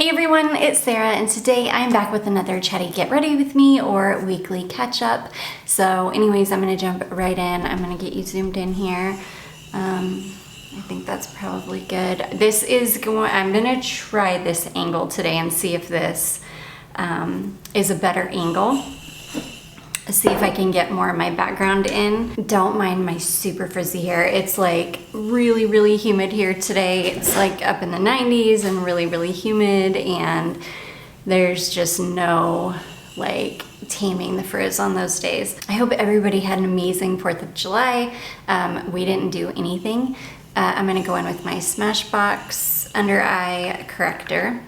Hey everyone, it's Sarah, and today I'm back with another Chatty Get Ready With Me or weekly catch-up. So anyways, I'm gonna jump right in. I'm gonna get you zoomed in here. I think that's probably good. I'm gonna try this angle today and see if this is a better angle. See if I can get more of my background in. Don't mind my super frizzy hair. It's like really humid here today. It's like up in the 90s and really humid, and there's just no like taming the frizz on those days. I hope everybody had an amazing 4th of July. We didn't do anything. I'm gonna go in with my Smashbox under eye corrector.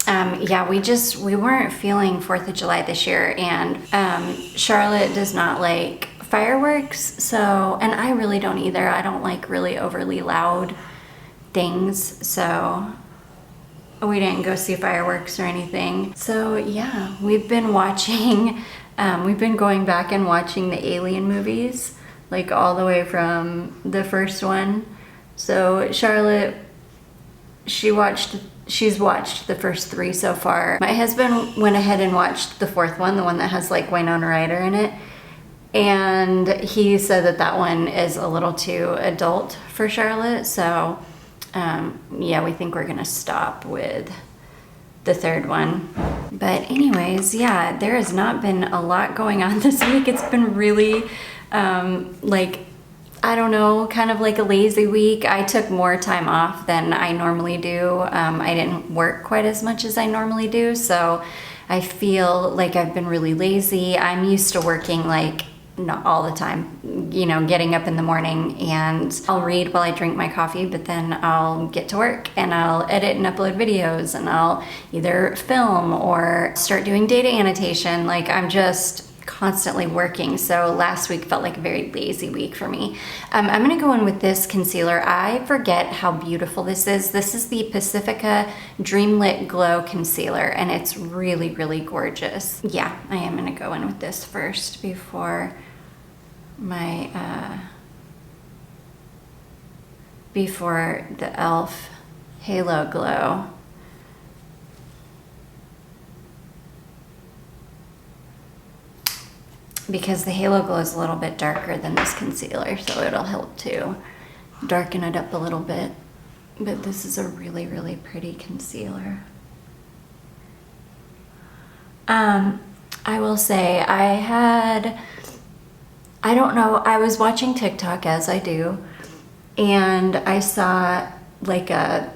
Yeah, we weren't feeling 4th of July this year, and Charlotte does not like fireworks, so, and I really don't either. I don't like really overly loud things, so we didn't go see fireworks or anything. So yeah, we've been watching, we've been going back and watching the Alien movies, like all the way from the first one. So Charlotte, she's watched the first 3 so far. My husband went ahead and watched the 4th one, the one that has like Winona Ryder in it. And he said that one is a little too adult for Charlotte. So yeah, we think we're gonna stop with the 3rd one. But anyways, yeah, there has not been a lot going on this week. It's been really like, I don't know, kind of like a lazy week. I took more time off than I normally do. I didn't work quite as much as I normally do, so I feel like I've been really lazy. I'm used to working like not all the time, you know, getting up in the morning and I'll read while I drink my coffee, but then I'll get to work and I'll edit and upload videos and I'll either film or start doing data annotation. Like I'm just constantly working, so last week felt like a very lazy week for me. I'm gonna go in with this concealer. I forget how beautiful this is. This is the Pacifica Dreamlit Glow Concealer, and it's really gorgeous. Yeah, I am gonna go in with this first before my before the e.l.f. Halo Glow. Because the Halo Glow is a little bit darker than this concealer, so it'll help to darken it up a little bit. But this is a really pretty concealer. I will say I don't know, I was watching TikTok as I do, and I saw like I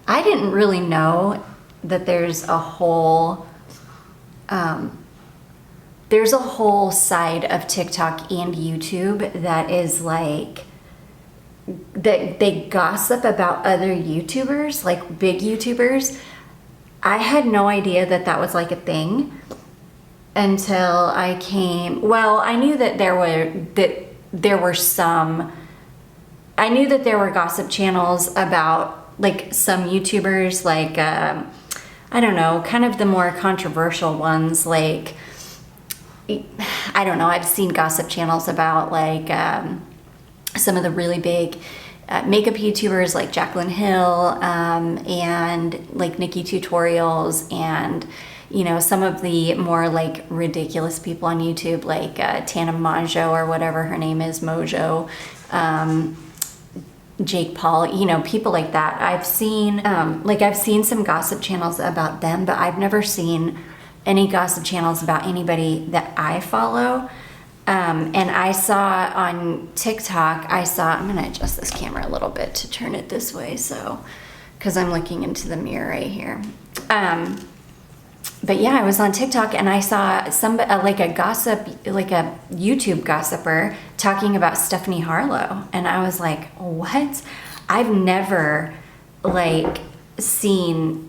didn't really know that there's a whole side of TikTok and YouTube that is like, that they gossip about other YouTubers, like big YouTubers. I had no idea that was like a thing until I came, well, I knew that there were gossip channels about like some YouTubers, like, I don't know, kind of the more controversial ones, like, I don't know, I've seen gossip channels about like some of the really big makeup YouTubers like Jaclyn Hill and like Nikki Tutorials, and you know, some of the more like ridiculous people on YouTube like Tana Mongeau or whatever her name is, Mojo, Jake Paul, you know, people like that. I've seen some gossip channels about them, but I've never seen any gossip channels about anybody that I follow. And I saw on TikTok, I'm gonna adjust this camera a little bit to turn it this way, so, because I'm looking into the mirror right here. But yeah, I was on TikTok and I saw like a YouTube gossiper talking about Stephanie Harlow, and I was like, what? I've never like seen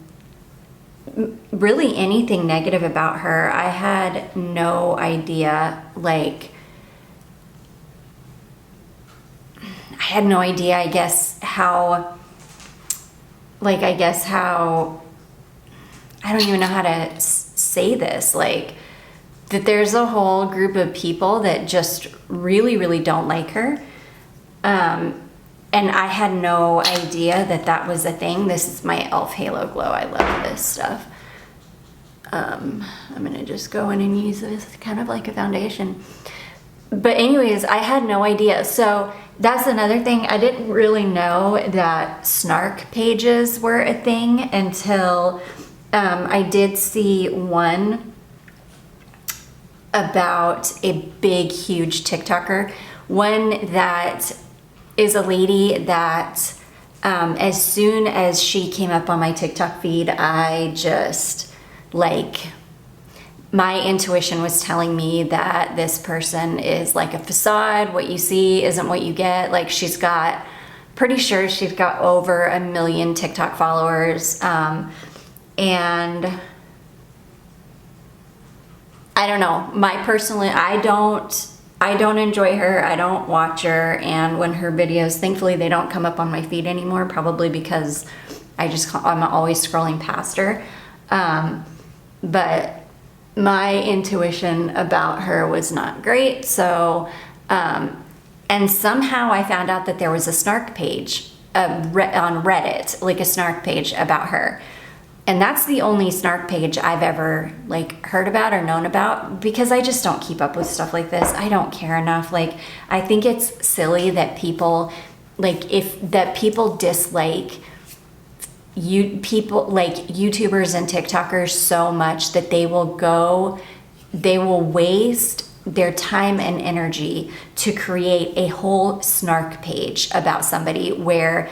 really anything negative about her. I had no idea, like, I guess how, I don't even know how to say this, like, that there's a whole group of people that just really don't like her. and I had no idea that that was a thing. This is my e.l.f. Halo Glow. I love this stuff. I'm gonna just go in and use this kind of like a foundation. But anyways, I had no idea. So that's another thing. I didn't really know that snark pages were a thing until I did see one about a big, huge TikToker. One that is a lady that as soon as she came up on my TikTok feed, I just like, my intuition was telling me that this person is like a facade. What you see isn't what you get. Like, she's got, pretty sure she's got over 1 million TikTok followers. And I don't know, I don't enjoy her. I don't watch her. And when her videos, thankfully they don't come up on my feed anymore, probably because I'm always scrolling past her. But my intuition about her was not great. So, and somehow I found out that there was a snark page on Reddit, like a snark page about her. And that's the only snark page I've ever like heard about or known about, because I just don't keep up with stuff like this. I don't care enough. Like, I think it's silly that people dislike people like YouTubers and TikTokers so much that they will waste their time and energy to create a whole snark page about somebody, where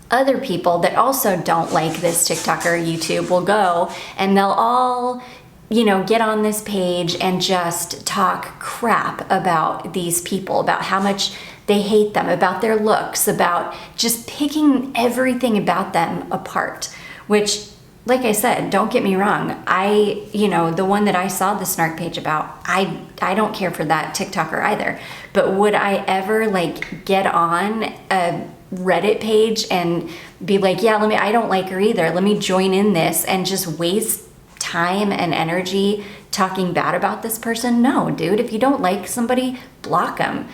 other people that also don't like this TikToker or YouTube will go and they'll all, get on this page and just talk crap about these people, about how much they hate them, about their looks, about just picking everything about them apart. Which, like I said, don't get me wrong, the one that I saw the snark page about, I don't care for that TikToker either. But would I ever like get on a Reddit page and be like, yeah, I don't like her either, let me join in this and just waste time and energy talking bad about this person? No, dude, if you don't like somebody, block them.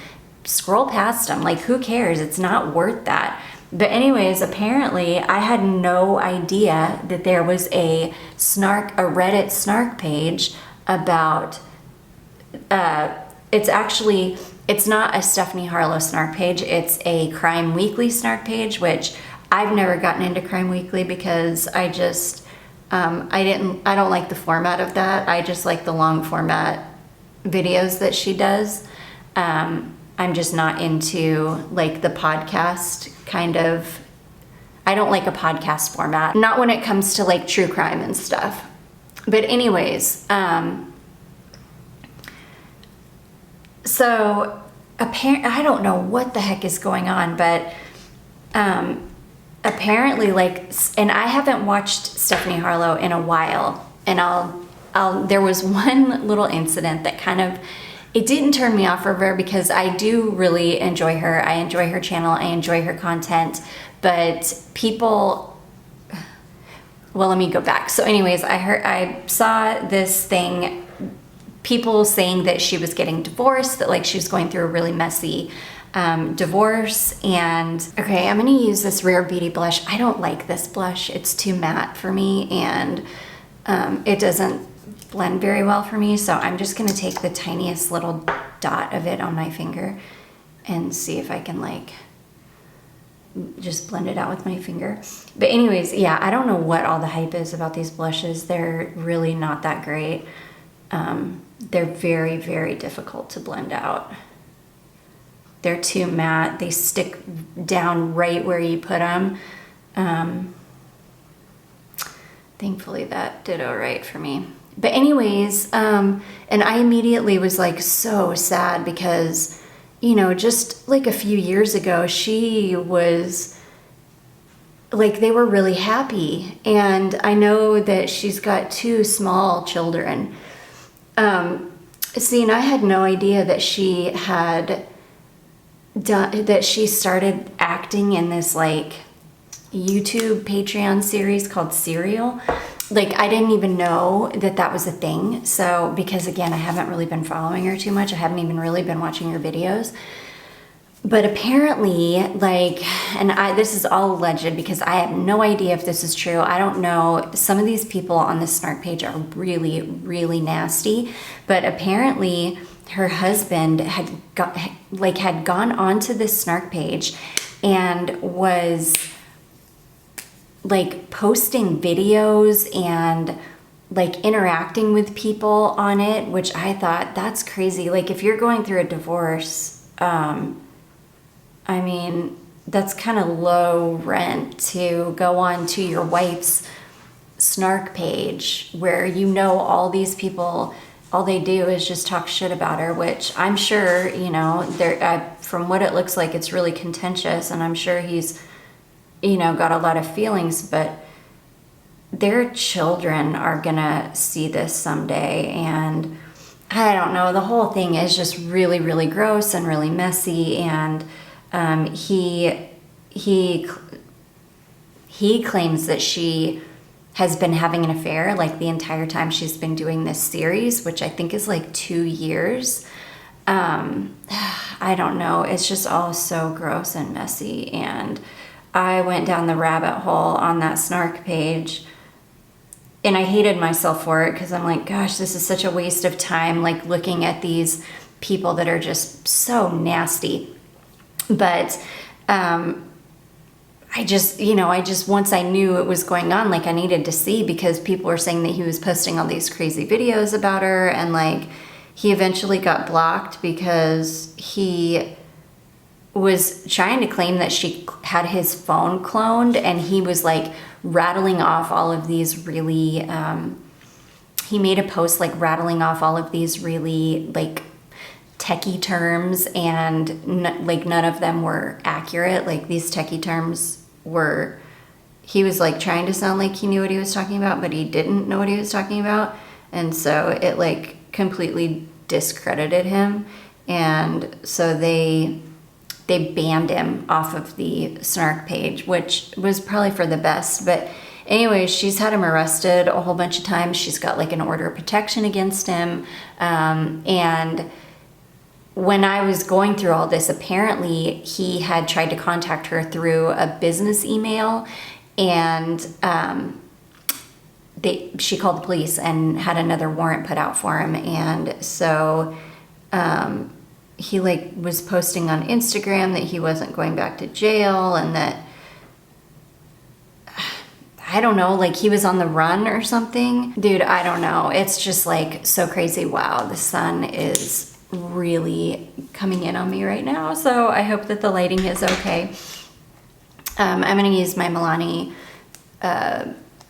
Scroll past them. Like, who cares? It's not worth that. But anyways, apparently I had no idea that there was a Reddit snark page about, it's not a Stephanie Harlow snark page. It's a Crime Weekly snark page, which I've never gotten into Crime Weekly because I just, I don't like the format of that. I just like the long format videos that she does. I'm just not into like the podcast kind of, I don't like a podcast format, not when it comes to like true crime and stuff. But anyways, so apparently, I don't know what the heck is going on, but apparently and I haven't watched Stephanie Harlow in a while, and there was one little incident that kind of, it didn't turn me off of her, because I do really enjoy her. I enjoy her channel. I enjoy her content. But people, well, let me go back. So anyways, I saw this thing, people saying that she was getting divorced, that like she was going through a really messy divorce. And okay, I'm going to use this Rare Beauty blush. I don't like this blush. It's too matte for me, and it doesn't blend very well for me. So I'm just going to take the tiniest little dot of it on my finger and see if I can like just blend it out with my finger. But anyways, yeah, I don't know what all the hype is about these blushes. They're really not that great. They're very, very difficult to blend out. They're too matte. They stick down right where you put them. Thankfully that did all right for me. But anyways, and I immediately was like so sad because, just like a few years ago, she was like, they were really happy. And I know that she's got 2 small children. See, and I had no idea that she had that she started acting in this like YouTube Patreon series called Serial. Like, I didn't even know that that was a thing. So, because again, I haven't really been following her too much. I haven't even really been watching her videos. But apparently, like, and this is all alleged because I have no idea if this is true. I don't know. Some of these people on the snark page are really, really nasty. But apparently, her husband had gone onto this snark page and was like posting videos and like interacting with people on it, which I thought, that's crazy. Like, if you're going through a divorce, I mean, that's kind of low rent to go on to your wife's snark page where you know all these people, all they do is just talk shit about her, which I'm sure, you know, from what it looks like, it's really contentious, and I'm sure he's, you know, got a lot of feelings, but their children are gonna see this someday, and I don't know, the whole thing is just really, really gross and really messy, and he claims that she has been having an affair like the entire time she's been doing this series, which I think is like 2 years. I don't know. It's just all so gross and messy. And I went down the rabbit hole on that snark page, and I hated myself for it because I'm like, gosh, this is such a waste of time, like looking at these people that are just so nasty. But I just, once I knew it was going on, like I needed to see, because people were saying that he was posting all these crazy videos about her, and like he eventually got blocked because he was trying to claim that she had his phone cloned, and he was like rattling off all of these really, he made a post like rattling off all of these really like techie terms, and none of them were accurate. Like these techie terms were, he was like trying to sound like he knew what he was talking about, but he didn't know what he was talking about, and so it like completely discredited him, and so they banned him off of the snark page, which was probably for the best. But anyway, she's had him arrested a whole bunch of times. She's got like an order of protection against him, and when I was going through all this, apparently he had tried to contact her through a business email, and she called the police and had another warrant put out for him. And so he like was posting on Instagram that he wasn't going back to jail, and that, I don't know, like he was on the run or something. Dude, I don't know. It's just like so crazy. Wow, the sun is really coming in on me right now, so I hope that the lighting is okay. I'm going to use my Milani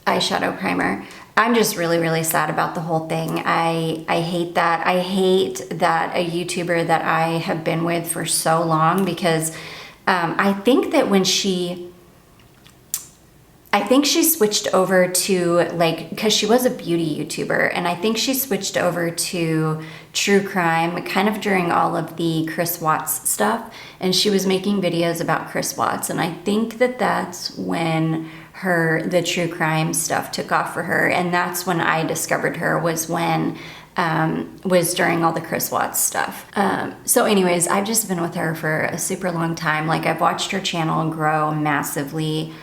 eyeshadow primer. I'm just really, really sad about the whole thing. I hate that. I hate that a YouTuber that I have been with for so long, because I think that I think she switched over to like, because she was a beauty YouTuber, and I think she switched over to true crime kind of during all of the Chris Watts stuff, and she was making videos about Chris Watts, and I think that that's when the true crime stuff took off for her, and that's when I discovered her, was during all the Chris Watts stuff. So anyways, I've just been with her for a super long time. Like, I've watched her channel grow massively.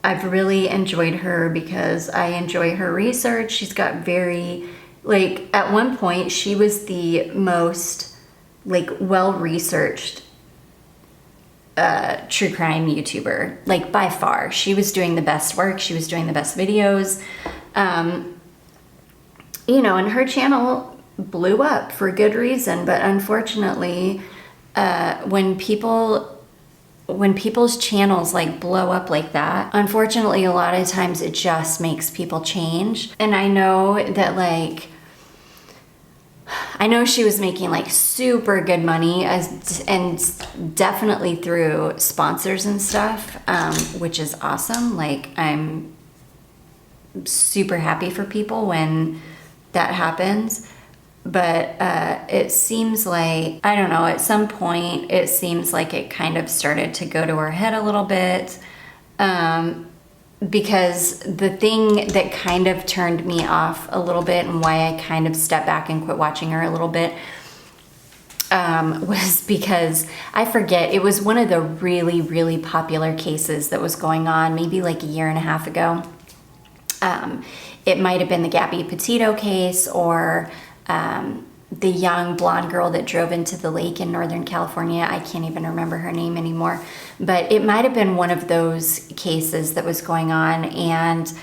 I've really enjoyed her because I enjoy her research. She's got very, like, at one point she was the most like well-researched true crime YouTuber, like by far. She was doing the best work. She was doing the best videos. And her channel blew up for good reason. But unfortunately, when people's channels like blow up like that, unfortunately, a lot of times it just makes people change. And I know that I know she was making like super good money and definitely through sponsors and stuff, which is awesome. Like, I'm super happy for people when that happens. But it seems like, I don't know, at some point it seems like it kind of started to go to her head a little bit, because the thing that kind of turned me off a little bit, and why I kind of stepped back and quit watching her a little bit, was because, I forget, it was one of the really, really popular cases that was going on maybe like a year and a half ago. It might have been the Gabby Petito case, or the young blonde girl that drove into the lake in Northern California. I can't even remember her name anymore, but it might have been one of those cases that was going on. And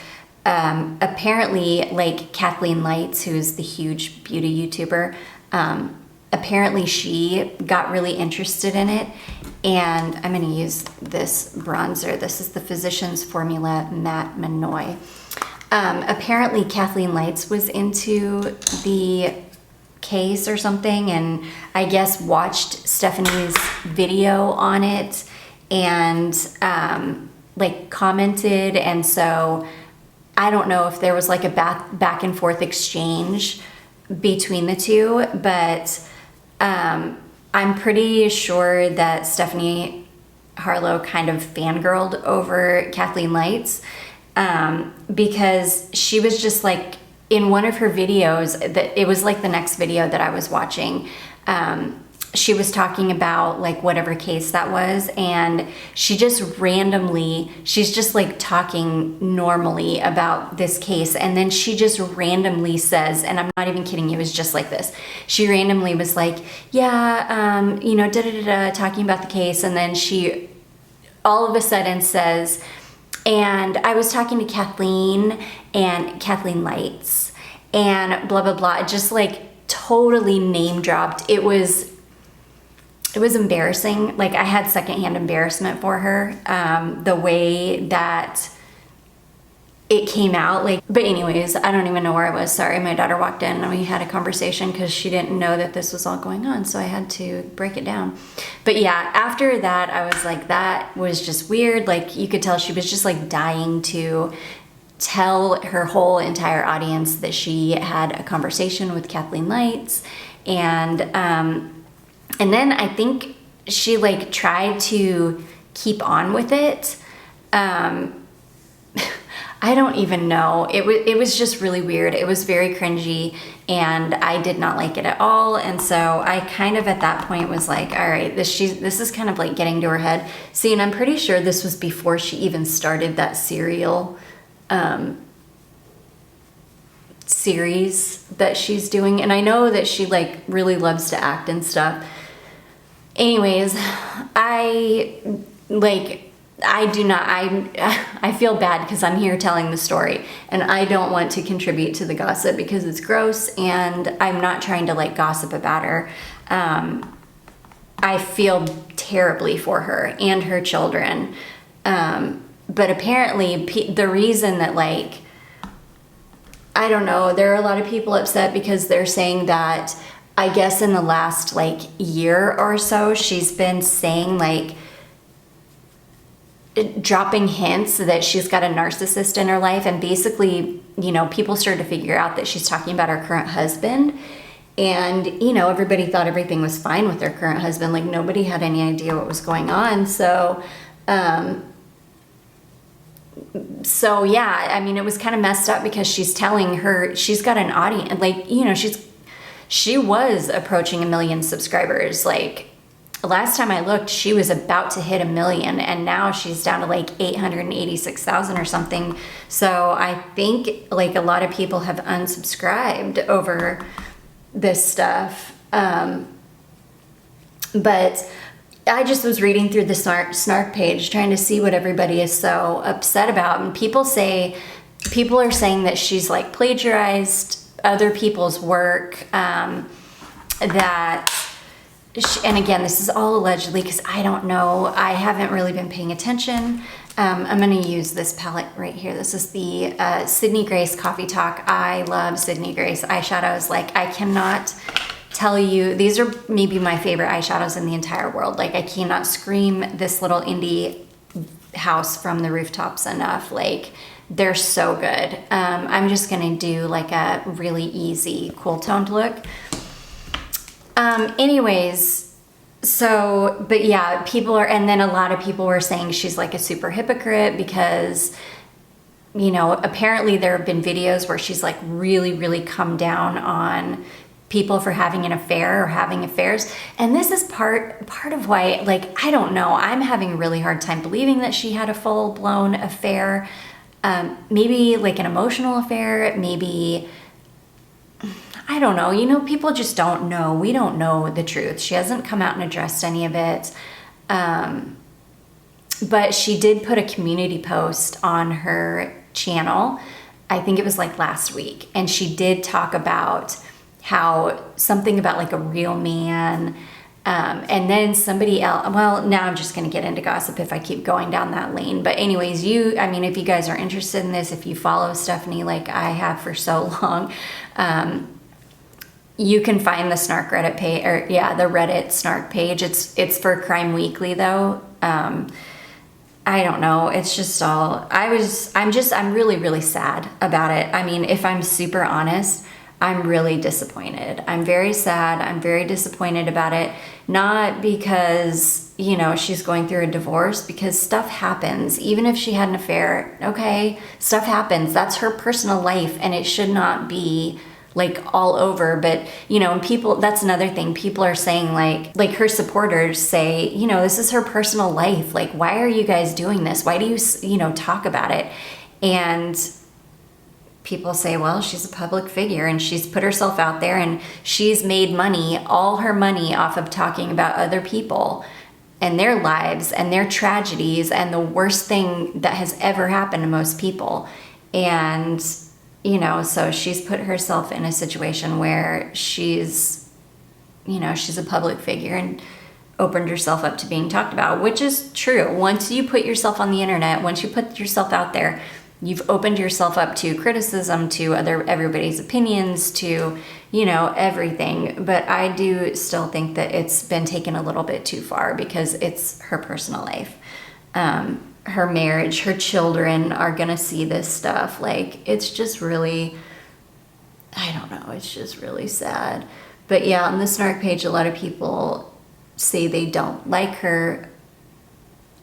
apparently, like Kathleen Lights, who's the huge beauty YouTuber, apparently she got really interested in it. And I'm going to use this bronzer. This is the Physicians Formula Matte Manoy. Apparently Kathleen Lights was into the case or something, and I guess watched Stephanie's video on it and like commented. And so I don't know if there was like a back and forth exchange between the two, but I'm pretty sure that Stephanie Harlow kind of fangirled over Kathleen Lights, because she was just like, in one of her videos, that it was like the next video that I was watching, she was talking about like whatever case that was, and she just randomly, she's just like talking normally about this case, and then she just randomly says, and I'm not even kidding you, it was just like this. She randomly was like, yeah, you know, talking about the case, and then she all of a sudden says, and I was talking to Kathleen and Lights and blah, blah, blah. Just like totally name dropped. It was embarrassing. Like I had secondhand embarrassment for her, the way that it came out. Like, but anyways, I don't even know where I was. Sorry, my daughter walked in and we had a conversation because she didn't know that this was all going on. So I had to break it down. But yeah, after that, I was like, that was just weird. Like you could tell she was just like dying to tell her whole entire audience that she had a conversation with Kathleen Lights. And then I think she like tried to keep on with it. I don't even know. It was just really weird. It was very cringy, and I did not like it at all. And so I kind of at that point was like, all right, this is kind of like getting to her head. See, and I'm pretty sure this was before she even started that serial series that she's doing. And I know that she like really loves to act and stuff. Anyways, I feel bad because I'm here telling the story, and I don't want to contribute to the gossip because it's gross, and I'm not trying to like gossip about her. I feel terribly for her and her children. But apparently the reason that like, I don't know, there are a lot of people upset because they're saying that I guess in the last like year or so, she's been saying like, dropping hints that she's got a narcissist in her life, and basically, you know, people started to figure out that she's talking about her current husband, and you know, everybody thought everything was fine with her current husband, like nobody had any idea what was going on. So yeah, I mean, it was kind of messed up because she's telling her she's got an audience, like, you know, she was approaching 1 million subscribers. Like last time I looked, she was about to hit 1 million, and now she's down to like 886,000 or something. So I think like a lot of people have unsubscribed over this stuff. But I just was reading through the snark page trying to see what everybody is so upset about. And people are saying that she's like plagiarized other people's work, that and again, this is all allegedly because I don't know. I haven't really been paying attention. I'm going to use this palette right here. This is the Sydney Grace Coffee Talk. I love Sydney Grace eyeshadows. Like I cannot tell you, these are maybe my favorite eyeshadows in the entire world. Like I cannot scream this little indie house from the rooftops enough. Like they're so good. I'm just going to do like a really easy cool toned look. Anyways, so, but yeah, and then a lot of people were saying she's like a super hypocrite because, you know, apparently there have been videos where she's like really, really come down on people for having an affair or having affairs. And this is part of why, like, I don't know, I'm having a really hard time believing that she had a full-blown affair. Maybe like an emotional affair, maybe, I don't know. You know, people just don't know. We don't know the truth. She hasn't come out and addressed any of it. But she did put a community post on her channel. I think it was like last week. And she did talk about how something about like a real man. And then somebody else, well, now I'm just going to get into gossip if I keep going down that lane. But anyways, I mean, if you guys are interested in this, if you follow Stephanie like I have for so long, you can find the snark Reddit page, or yeah, the Reddit snark page. It's for Crime Weekly though. I don't know. It's just all, I'm really, really sad about it. I mean, if I'm super honest, I'm really disappointed. I'm very sad. I'm very disappointed about it. Not because, you know, she's going through a divorce, because stuff happens. Even if she had an affair, okay, stuff happens. That's her personal life, and it should not be like all over. But, you know, and people, that's another thing. People are saying like her supporters say, you know, this is her personal life. Like, why are you guys doing this? Why do you, you know, talk about it? And people say, well, she's a public figure and she's put herself out there and she's made money, all her money, off of talking about other people and their lives and their tragedies and the worst thing that has ever happened to most people. And, you know, so she's put herself in a situation where she's, you know, she's a public figure and opened herself up to being talked about, which is true. Once you put yourself on the internet, once you put yourself out there, you've opened yourself up to criticism, to everybody's opinions, to, you know, everything. But I do still think that it's been taken a little bit too far, because it's her personal life. Her marriage, her children are gonna see this stuff. Like, it's just really, I don't know, it's just really sad. But yeah, on the snark page, a lot of people say they don't like her.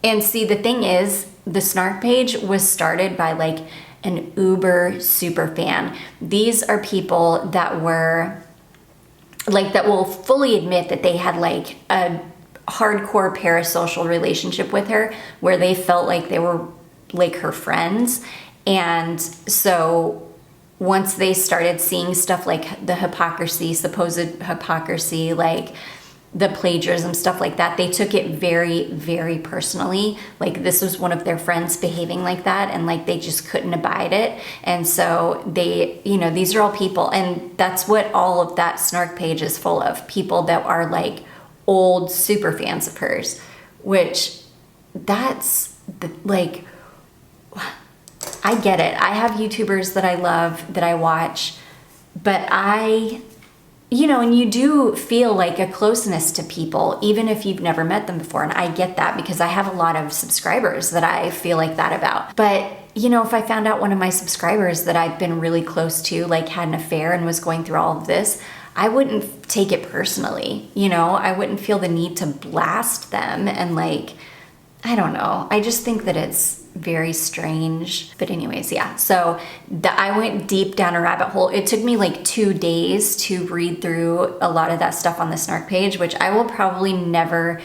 And see, the thing is, the snark page was started by like an uber super fan. These are people that were like, that will fully admit that they had like a hardcore parasocial relationship with her, where they felt like they were like her friends. And so once they started seeing stuff like the hypocrisy, supposed hypocrisy, like the plagiarism, stuff like that, they took it very, very personally. Like, this was one of their friends behaving like that, and like they just couldn't abide it. And so they, you know, these are all people, and that's what all of that snark page is full of, people that are like old super fans of hers, which that's like, I get it. I have YouTubers that I love, that I watch, but you know, and you do feel like a closeness to people, even if you've never met them before. And I get that, because I have a lot of subscribers that I feel like that about. But, you know, if I found out one of my subscribers that I've been really close to, like, had an affair and was going through all of this, I wouldn't take it personally. You know, I wouldn't feel the need to blast them. And like, I don't know. I just think that it's very strange. But anyways, yeah. So I went deep down a rabbit hole. It took me like 2 days to read through a lot of that stuff on the snark page, which I will probably never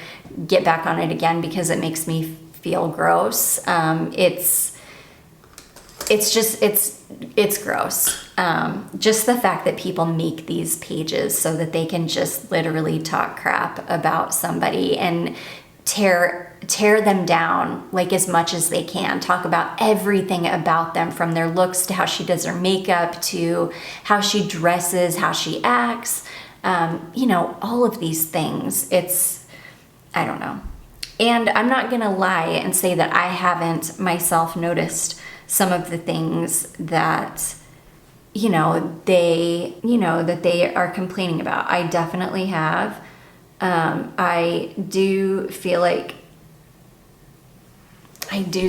get back on it again, because it makes me feel gross. It's gross. Just the fact that people make these pages so that they can just literally talk crap about somebody and tear them down like as much as they can, talk about everything about them, from their looks to how she does her makeup to how she dresses, how she acts, you know, all of these things. I don't know. And I'm not gonna lie and say that I haven't myself noticed some of the things that, you know, that they are complaining about. I definitely have. I do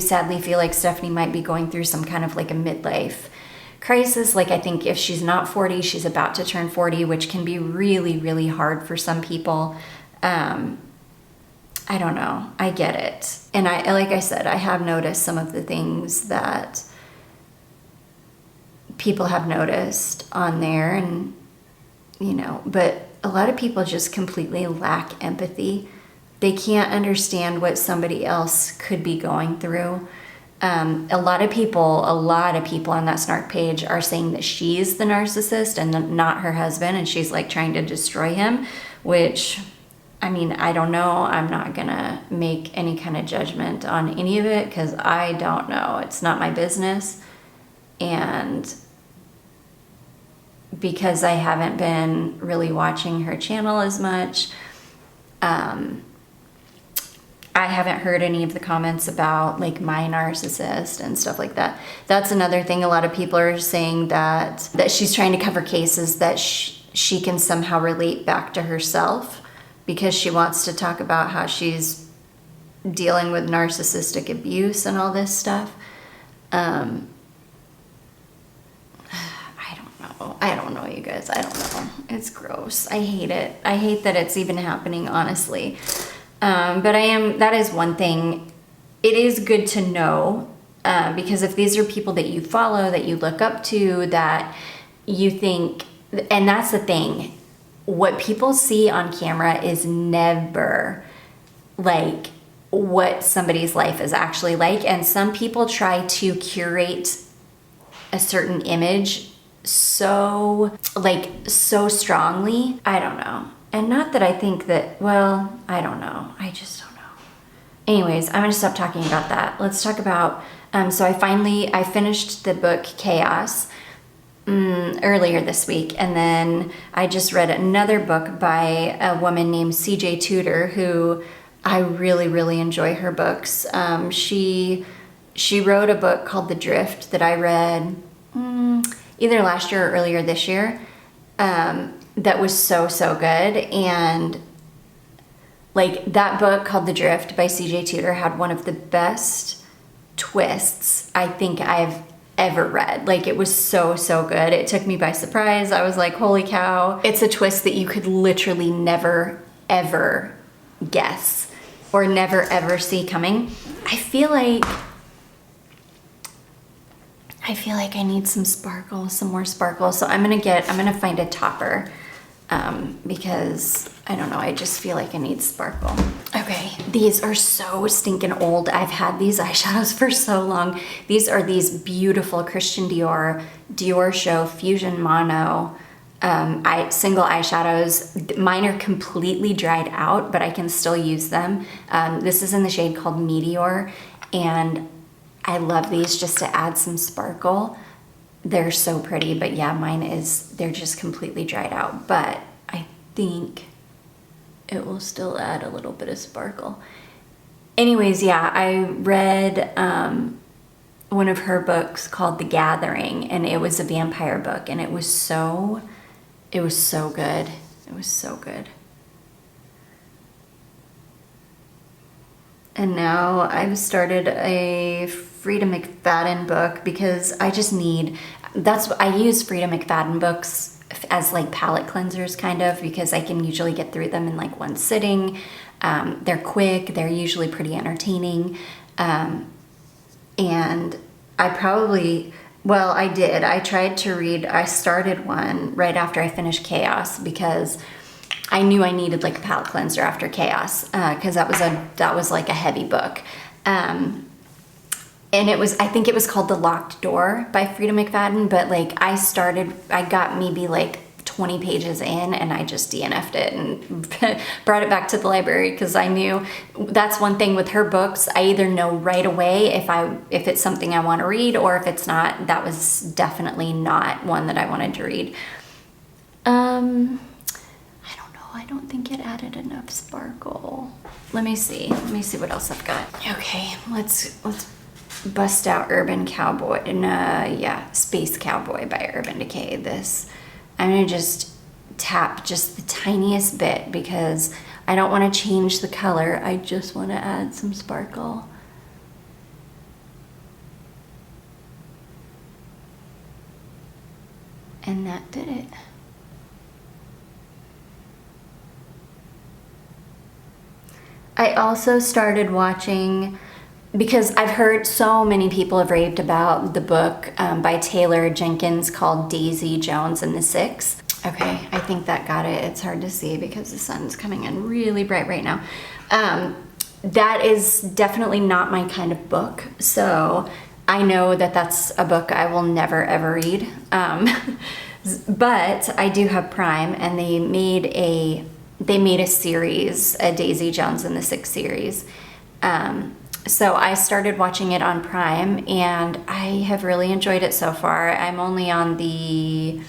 sadly feel like Stephanie might be going through some kind of like a midlife crisis. Like, I think if she's not 40, she's about to turn 40, which can be really, really hard for some people. I don't know. I get it. And like I said, I have noticed some of the things that people have noticed on there, and you know, but a lot of people just completely lack empathy. They can't understand what somebody else could be going through. A lot of people on that snark page are saying that she's the narcissist and not her husband, and she's like trying to destroy him, which, I mean, I don't know. I'm not gonna make any kind of judgment on any of it because I don't know. It's not my business. And because I haven't been really watching her channel as much, I haven't heard any of the comments about like my narcissist and stuff like that. That's another thing. A lot of people are saying that she's trying to cover cases that she can somehow relate back to herself because she wants to talk about how she's dealing with narcissistic abuse and all this stuff. I don't know, you guys. I don't know. It's gross. I hate it. I hate that it's even happening, honestly. But that is one thing. It is good to know, because if these are people that you follow, that you look up to, that you think, and that's the thing, what people see on camera is never like what somebody's life is actually like. And some people try to curate a certain image so strongly. I don't know. And not that I think that, well, I don't know. I just don't know. Anyways, I'm gonna stop talking about that. Let's talk about, so I finished the book Chaos earlier this week. And then I just read another book by a woman named CJ Tudor, who I really, really enjoy her books. She wrote a book called The Drift that I read either last year or earlier this year. That was so good. And like that book called The Drift by CJ Tudor had one of the best twists I think I've ever read. Like it was so good. It took me by surprise. I was like, holy cow. It's a twist that you could literally never ever guess or never ever see coming. I feel like I need some sparkle, some more sparkle. So I'm gonna find a topper, because I don't know, I just feel like I need sparkle. Okay, these are so stinking old. I've had these eyeshadows for so long. These are these beautiful Christian Dior Show Fusion Mono single eyeshadows. Mine are completely dried out, but I can still use them. This is in the shade called Meteor, and I love these just to add some sparkle. They're so pretty, but yeah, they're just completely dried out, but I think it will still add a little bit of sparkle. Anyways, yeah, I read one of her books called The Gathering, and it was a vampire book, and it was so good. It was so good. And now I've started a Frida McFadden book because I use Frida McFadden books as like palette cleansers kind of, because I can usually get through them in like one sitting. They're quick, they're usually pretty entertaining. And I started one right after I finished Chaos because I knew I needed like a palette cleanser after Chaos, because that was like a heavy book. And I think it was called The Locked Door by Frida McFadden, but like I got maybe like 20 pages in and I just DNF'd it and brought it back to the library because I knew that's one thing with her books. I either know right away if it's something I want to read, or if it's not, that was definitely not one that I wanted to read. I don't know. I don't think it added enough sparkle. Let me see what else I've got. Okay, let's bust out Urban Cowboy and Space Cowboy by Urban Decay. I'm gonna just tap just the tiniest bit because I don't want to change the color. I just want to add some sparkle. And that did it. I also started watching, because I've heard so many people have raved about the book by Taylor Jenkins called Daisy Jones and the Six. Okay, I think that got it. It's hard to see because the sun's coming in really bright right now. That is definitely not my kind of book. So I know that that's a book I will never ever read. But I do have Prime, and they made a series, a Daisy Jones and the Six series. So I started watching it on Prime, and I have really enjoyed it so far. I'm only on the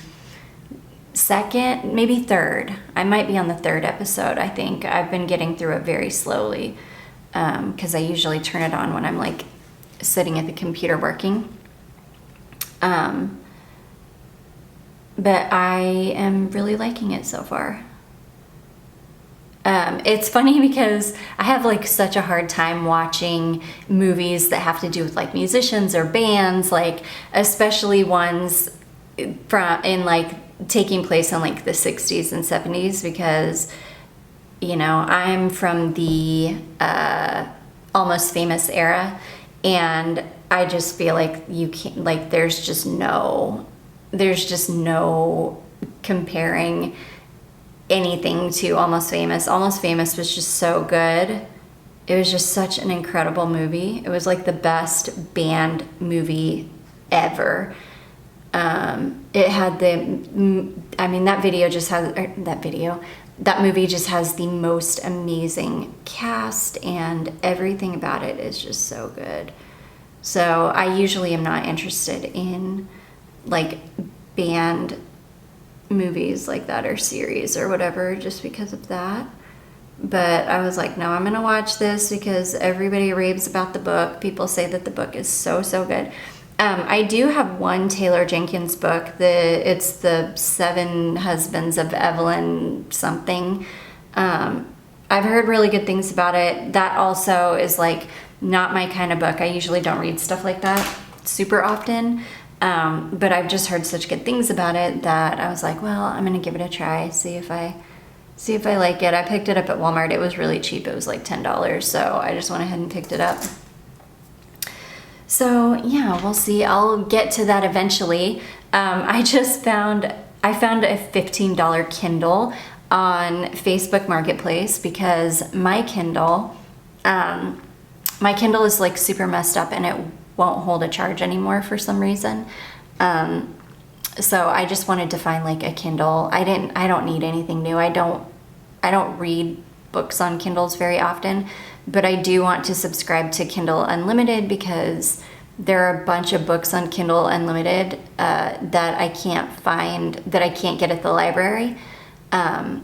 second, maybe third. I might be on the third episode, I think. I've been getting through it very slowly because I usually turn it on when I'm like sitting at the computer working. But I am really liking it so far. It's funny because I have like such a hard time watching movies that have to do with like musicians or bands, like especially ones in like taking place in like the 60s and 70s, because you know, I'm from the Almost Famous era, and I just feel like you can't, like there's just no comparing anything to Almost Famous. Almost Famous was just so good. It was just such an incredible movie. It was like the best band movie ever. It had that movie just has the most amazing cast, and everything about it is just so good. So I usually am not interested in like band movies like that or series or whatever just because of that. But I was like, no, I'm gonna watch this because everybody raves about the book. People say that the book is so good. I do have one Taylor Jenkins book. It's the 7 Husbands of Evelyn something. I've heard really good things about it. That also is like not my kind of book. I usually don't read stuff like that super often. But I've just heard such good things about it that I was like, well, I'm gonna give it a try, see if I like it. I picked it up at Walmart. It was really cheap. It was like $10, so I just went ahead and picked it up. So yeah, we'll see. I'll get to that eventually. I found a $15 Kindle on Facebook Marketplace because my Kindle is like super messed up and it won't hold a charge anymore for some reason. So I just wanted to find like a Kindle. I don't need anything new. I don't read books on Kindles very often, but I do want to subscribe to Kindle Unlimited because there are a bunch of books on Kindle Unlimited that I can't get at the library. And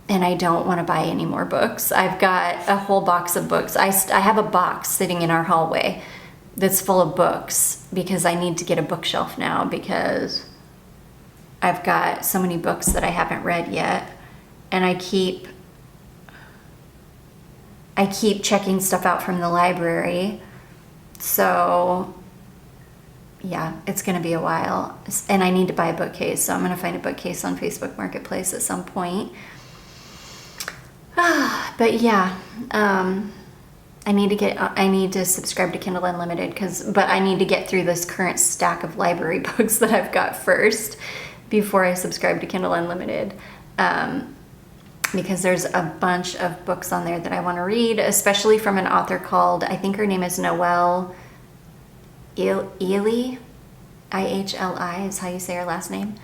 I don't want to buy any more books. I've got a whole box of books. I have a box sitting in our hallway that's full of books because I need to get a bookshelf now because I've got so many books that I haven't read yet, and I keep checking stuff out from the library. So yeah, it's going to be a while, and I need to buy a bookcase, so I'm going to find a bookcase on Facebook Marketplace at some point. But yeah, I need to subscribe to Kindle Unlimited but I need to get through this current stack of library books that I've got first before I subscribe to Kindle Unlimited. Because there's a bunch of books on there that I want to read, especially from an author called, I think her name is Noelle Ihli, I-H-L-I is how you say her last name.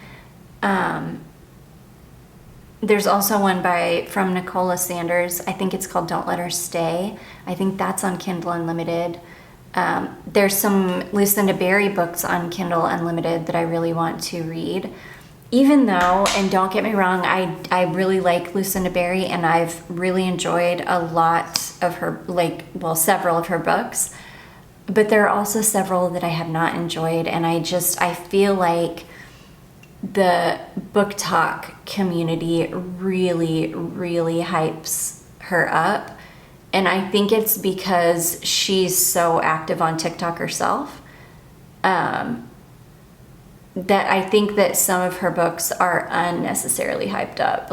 There's also one from Nicola Sanders. I think it's called Don't Let Her Stay. I think that's on Kindle Unlimited. There's some Lucinda Berry books on Kindle Unlimited that I really want to read. Even though, and don't get me wrong, I really like Lucinda Berry, and I've really enjoyed a lot of her, several of her books. But there are also several that I have not enjoyed, and I feel like the book talk community really, really hypes her up. And I think it's because she's so active on TikTok herself. That I think that some of her books are unnecessarily hyped up.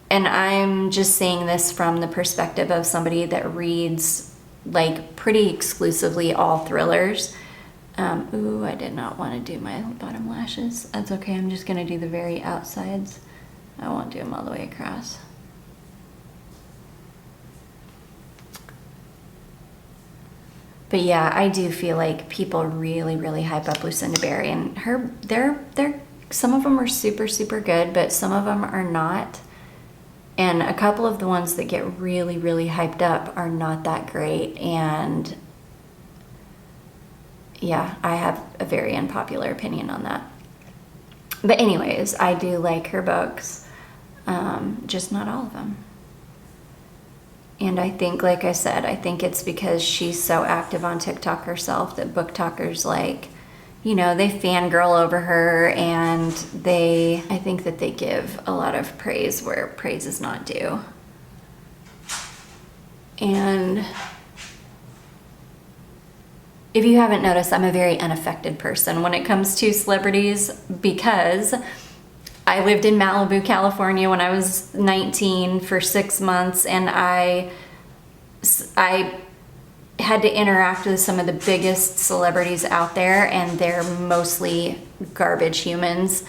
And I'm just saying this from the perspective of somebody that reads pretty exclusively all thrillers. Ooh, I did not want to do my bottom lashes. That's okay, I'm just gonna do the very outsides. I won't do them all the way across. But yeah, I do feel like people really, really hype up Lucinda Berry, and some of them are super, super good, but some of them are not. And a couple of the ones that get really, really hyped up are not that great. And yeah, I have a very unpopular opinion on that. But anyways, I do like her books, just not all of them. And I think, like I said, I think it's because she's so active on TikTok herself that BookTokers, like, you know, they fangirl over her, and I think that they give a lot of praise where praise is not due. And if you haven't noticed, I'm a very unaffected person when it comes to celebrities, because I lived in Malibu, California when I was 19 for 6 months, and I had to interact with some of the biggest celebrities out there, and they're mostly garbage humans.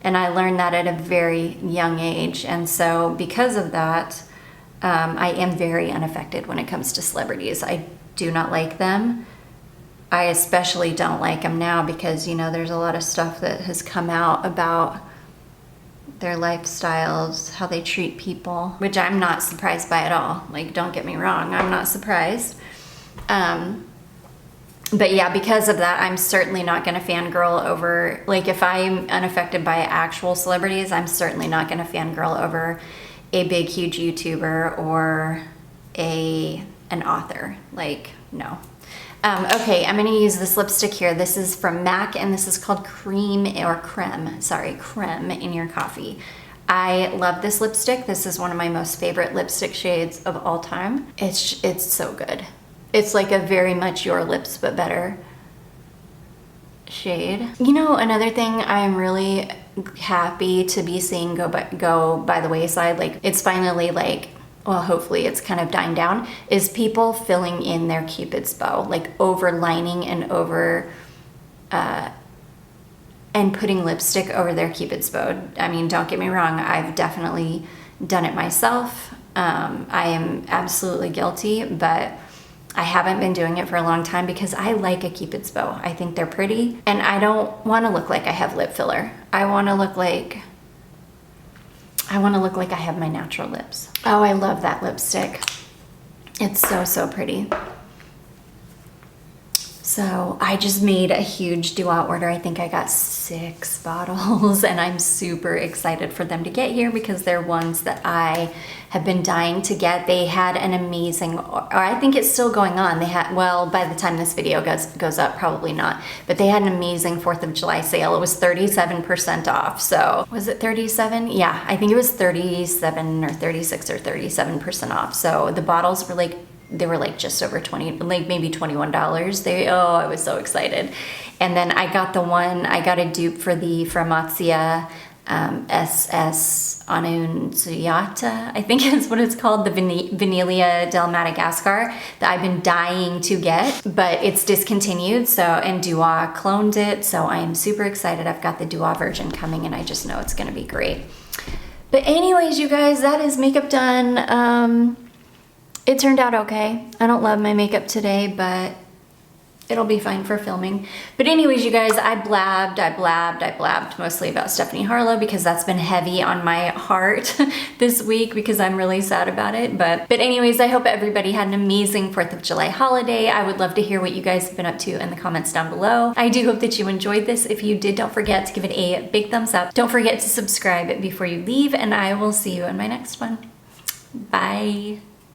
And I learned that at a very young age. And so because of that, I am very unaffected when it comes to celebrities. I do not like them. I especially don't like them now because, you know, there's a lot of stuff that has come out about their lifestyles, how they treat people, which I'm not surprised by at all. Like, don't get me wrong, I'm not surprised. But yeah, because of that, I'm certainly not gonna fangirl over, like, if I'm unaffected by actual celebrities, I'm certainly not gonna fangirl over a big, huge YouTuber or an author. Like, no. Okay, I'm gonna use this lipstick here. This is from MAC, and this is called Creme in Your Coffee. I love this lipstick. This is one of my most favorite lipstick shades of all time. It's so good. It's like a very much Your Lips but better shade. You know, another thing I'm really happy to be seeing go by the wayside, like, it's finally, like, well, hopefully it's kind of dying down, is people filling in their Cupid's bow, like overlining and putting lipstick over their Cupid's bow. I mean, don't get me wrong, I've definitely done it myself. I am absolutely guilty, but I haven't been doing it for a long time because I like a Cupid's bow. I think they're pretty, and I don't want to look like I have lip filler. I want to look like I have my natural lips. Oh, I love that lipstick. It's so, so pretty. So I just made a huge due-out order. I think I got 6 bottles, and I'm super excited for them to get here because they're ones that I have been dying to get. They had an amazing, or I think it's still going on. They had, well, by the time this video goes up, probably not, but they had an amazing 4th of July sale. It was 37% off. So was it 37? Yeah, I think it was 37 or 36 or 37% off. So the bottles were like, they were like just over 20, like maybe $21. I was so excited. And then I got a dupe for the Farmazia SS Annunziata, I think is what it's called, the Vanilla del Madagascar, that I've been dying to get, but it's discontinued. So, and Dua cloned it, so I am super excited. I've got the Dua version coming, and I just know it's gonna be great. But anyways, you guys, that is makeup done. It turned out okay. I don't love my makeup today, but it'll be fine for filming. But anyways, you guys, I blabbed mostly about Stephanie Harlow because that's been heavy on my heart this week because I'm really sad about it. But anyways, I hope everybody had an amazing 4th of July holiday. I would love to hear what you guys have been up to in the comments down below. I do hope that you enjoyed this. If you did, don't forget to give it a big thumbs up. Don't forget to subscribe before you leave, and I will see you in my next one. Bye.